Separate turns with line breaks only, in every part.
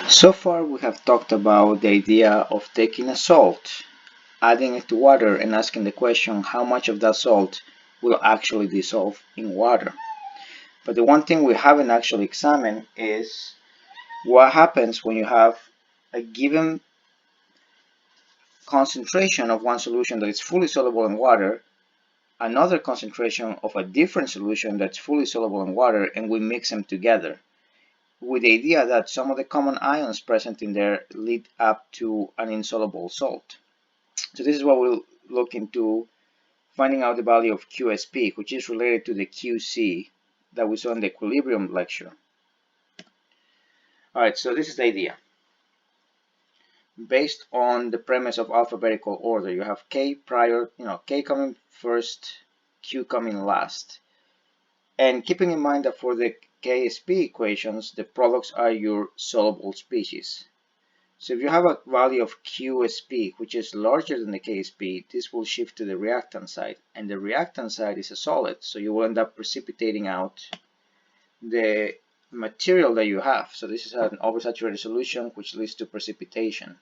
So far we have talked about the idea of taking a salt, adding it to water and asking the question how much of that salt will actually dissolve in water. But the one thing we haven't actually examined is what happens when you have a given concentration of one solution that is fully soluble in water, another concentration of a different solution that's fully soluble in water, and we mix them together, with the idea that some of the common ions present in there lead up to an insoluble salt. So this is what we'll look into, finding out the value of Qsp, which is related to the Qc that we saw in the equilibrium lecture. Alright, so this is the idea. Based on the premise of alphabetical order, you have K prior, K coming first, Q coming last. And keeping in mind that for the Ksp equations, the products are your soluble species. So if you have a value of Qsp which is larger than the Ksp, this will shift to the reactant side, and the reactant side is a solid, so you will end up precipitating out the material that you have. So this is an oversaturated solution which leads to precipitation.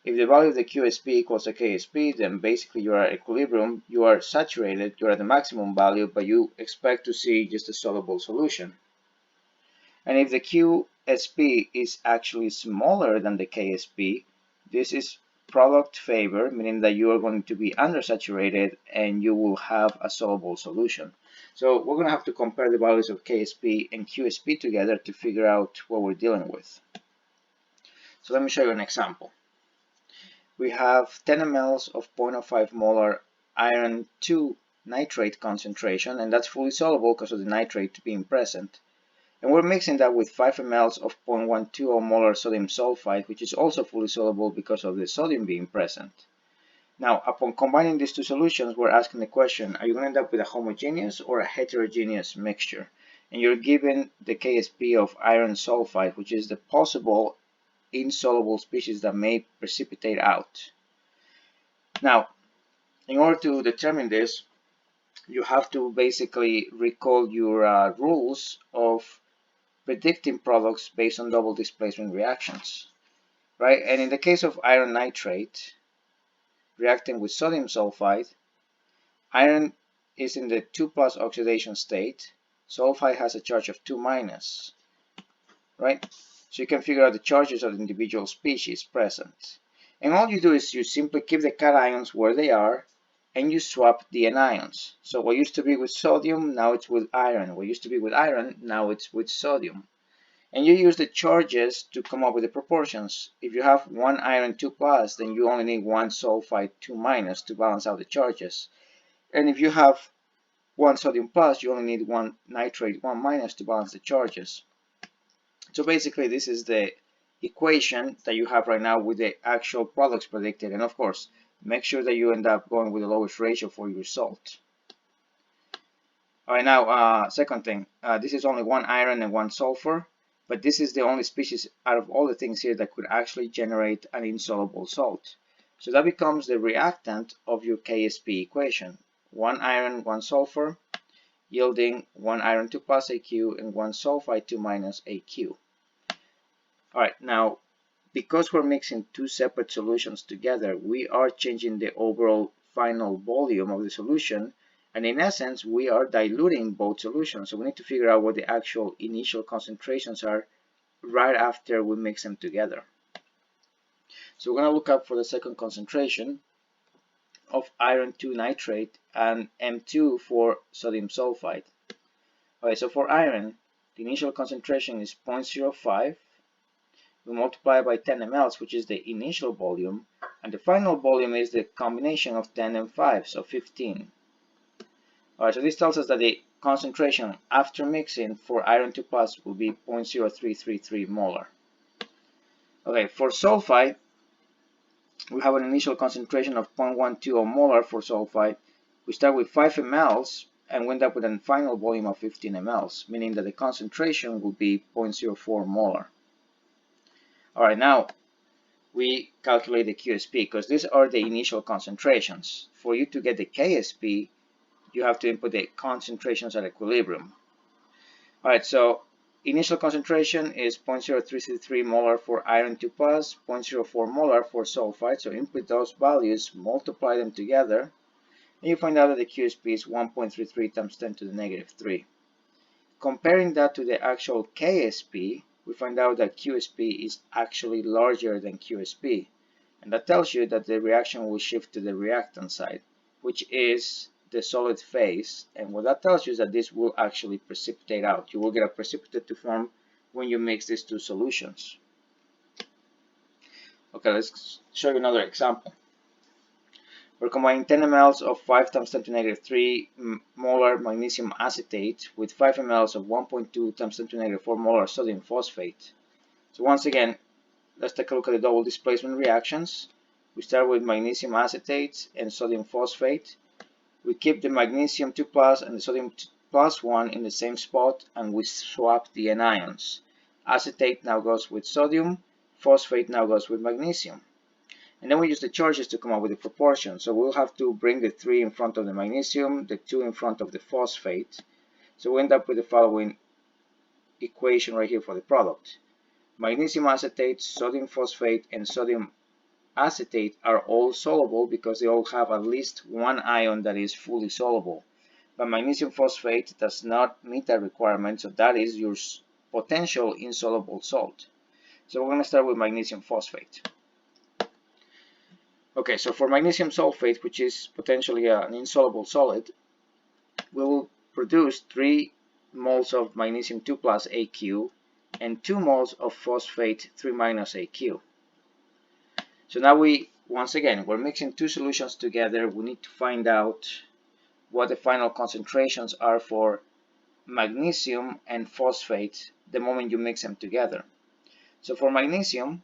If the value of the Qsp equals the Ksp, then basically you are at equilibrium, you are saturated, you are at the maximum value, but you expect to see just a soluble solution. And if the Qsp is actually smaller than the Ksp, this is product favor, meaning that you are going to be undersaturated and you will have a soluble solution. So we're going to have to compare the values of Ksp and Qsp together to figure out what we're dealing with. So let me show you an example. We have 10 mL of 0.05 molar iron 2 nitrate concentration, and that's fully soluble because of the nitrate being present. And we're mixing that with 5 mL of 0.12 molar sodium sulfide, which is also fully soluble because of the sodium being present. Now, upon combining these two solutions, we're asking the question, are you going to end up with a homogeneous or a heterogeneous mixture? And you're given the Ksp of iron sulfide, which is the possible insoluble species that may precipitate out. Now, in order to determine this, you have to basically recall your rules of predicting products based on double displacement reactions, right? And in the case of iron nitrate reacting with sodium sulfide, iron is in the 2+ oxidation state, sulfide has a charge of 2-, right? So you can figure out the charges of the individual species present. And all you do is you simply keep the cations where they are and you swap the anions. So what used to be with sodium, now it's with iron. What used to be with iron, now it's with sodium. And you use the charges to come up with the proportions. If you have one iron 2+, then you only need one sulfide 2- to balance out the charges. And if you have one sodium plus, you only need one nitrate 1- to balance the charges. So basically this is the equation that you have right now with the actual products predicted, and of course make sure that you end up going with the lowest ratio for your result. Alright, now second thing, this is only one iron and one sulfur, but this is the only species out of all the things here that could actually generate an insoluble salt. So that becomes the reactant of your Ksp equation. One iron, one sulfur, yielding one iron 2+ Aq and one sulfide 2- Aq. Alright, now because we're mixing two separate solutions together, we are changing the overall final volume of the solution, and in essence we are diluting both solutions. So we need to figure out what the actual initial concentrations are right after we mix them together. So we're going to look up for the second concentration of iron 2 nitrate and M2 for sodium sulfide. Alright, so for iron, the initial concentration is 0.05. We multiply by 10 mL, which is the initial volume, and the final volume is the combination of 10 and 5, so 15. Alright, so this tells us that the concentration after mixing for iron 2+ will be 0.0333 molar. Okay, for sulfide, we have an initial concentration of 0.12 molar for sulfide. We start with 5 mL and we end up with a final volume of 15 mL, meaning that the concentration will be 0.04 molar. Alright, now we calculate the Qsp because these are the initial concentrations. For you to get the Ksp, you have to input the concentrations at equilibrium. Alright, so initial concentration is 0.0333 molar for iron 2+, 0.04 molar for sulfide. So input those values, multiply them together, and you find out that the Qsp is 1.33 times 10 to the negative 3. Comparing that to the actual Ksp, we find out that Qsp is actually larger than Qsp. And that tells you that the reaction will shift to the reactant side, which is the solid phase. And what that tells you is that this will actually precipitate out. You will get a precipitate to form when you mix these two solutions. Okay, let's show you another example. We're combining 10 ml of 5 times 10 to the negative 3 molar magnesium acetate with 5 ml of 1.2 times 10 to the negative 4 molar sodium phosphate. So once again, let's take a look at the double displacement reactions. We start with magnesium acetate and sodium phosphate. We keep the magnesium 2+ and the sodium +1 in the same spot, and we swap the anions. Acetate now goes with sodium, phosphate now goes with magnesium. And then we use the charges to come up with the proportion. So we'll have to bring the 3 in front of the magnesium, the 2 in front of the phosphate. So we end up with the following equation right here for the product. Magnesium acetate, sodium phosphate, and sodium acetate are all soluble because they all have at least one ion that is fully soluble. But magnesium phosphate does not meet that requirement, so that is your potential insoluble salt. So we're going to start with magnesium phosphate. Okay, so for magnesium sulfate, which is potentially an insoluble solid, we will produce 3 moles of magnesium 2+ AQ and 2 moles of phosphate 3- AQ. So now once again, we're mixing two solutions together. We need to find out what the final concentrations are for magnesium and phosphate the moment you mix them together. So for magnesium,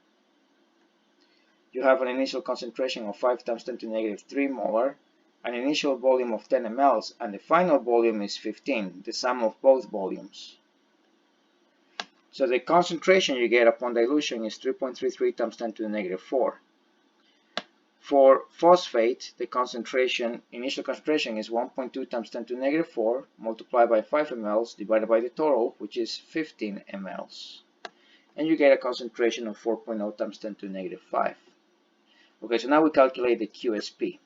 you have an initial concentration of 5 times 10 to the negative 3 molar, an initial volume of 10 ml, and the final volume is 15, the sum of both volumes. So the concentration you get upon dilution is 3.33 times 10 to the negative 4. For phosphate, the initial concentration is 1.2 times 10 to the negative 4 multiplied by 5 ml divided by the total, which is 15 ml. And you get a concentration of 4.0 times 10 to the negative 5. Okay, so now we calculate the Qsp.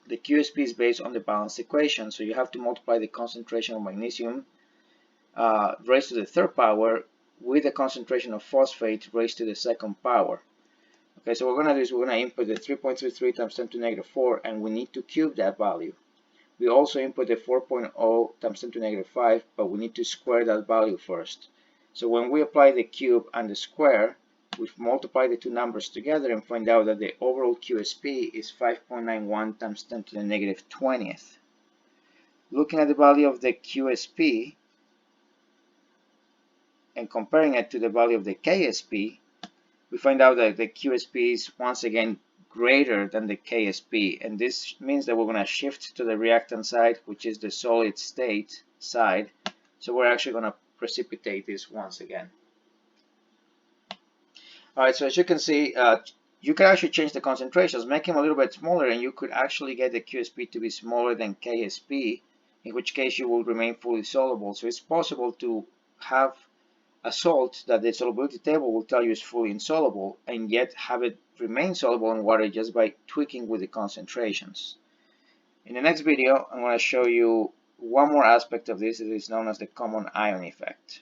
The Qsp is based on the balanced equation, so you have to multiply the concentration of magnesium raised to the third power with the concentration of phosphate raised to the second power. Okay, so what we're going to do is we're going to input the 3.33 times 10 to the negative 4, and we need to cube that value. We also input the 4.0 times 10 to the negative 5, but we need to square that value first. So when we apply the cube and the square, we multiply the two numbers together and find out that the overall Qsp is 5.91 times 10 to the negative 20th. Looking at the value of the Qsp and comparing it to the value of the Ksp, we find out that the Qsp is once again greater than the Ksp, and this means that we're going to shift to the reactant side, which is the solid state side. So we're actually going to precipitate this once again. Alright, so as you can see, you can actually change the concentrations, make them a little bit smaller, and you could actually get the Qsp to be smaller than Ksp, in which case you will remain fully soluble. So it's possible to have a salt that the solubility table will tell you is fully insoluble, and yet have it remain soluble in water just by tweaking with the concentrations. In the next video, I'm going to show you one more aspect of this that is known as the common ion effect.